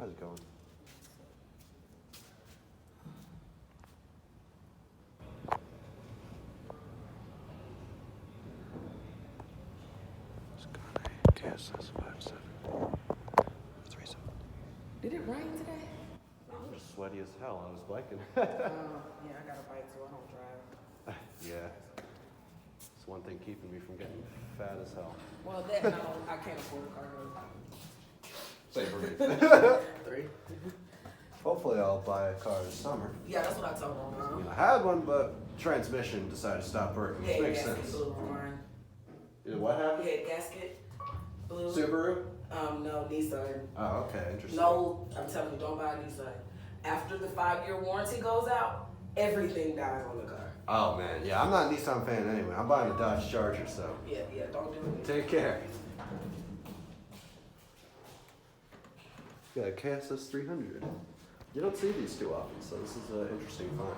How's it going? It's Kone, KSS 57 37. Did it rain today? I'm sweaty as hell. I was biking. Yeah, I got a bike too. I don't drive. Yeah. It's one thing keeping me from getting fat as hell. Well, that and I can't afford a car. Same for me. 3. Hopefully I'll buy a car this summer. Yeah, that's what I told him. I had one, but transmission decided to stop working, which makes sense. Blue one. What happened? Head gasket. Blue. Subaru? No, Nissan. Oh, okay, interesting. No, I'm telling you, don't buy a Nissan. After the 5-year warranty goes out, everything dies on the car. Oh man, yeah, I'm not a Nissan fan anyway. I'm buying a Dodge Charger, so. Yeah, don't do it. Take care. Yeah, KSS 300. You don't see these too often, so this is an interesting find.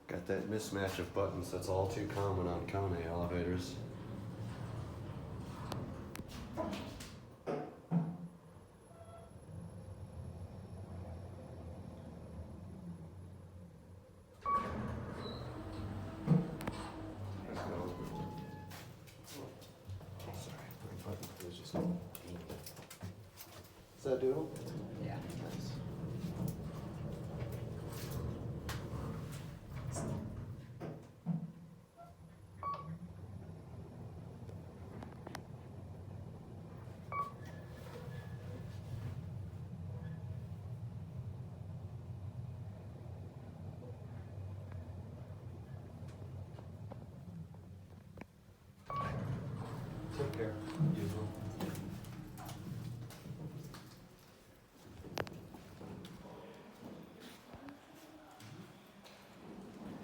Got that mismatch of buttons that's all too common on Kone elevators. Is that doodle? Yeah. Nice. Take care. Usual.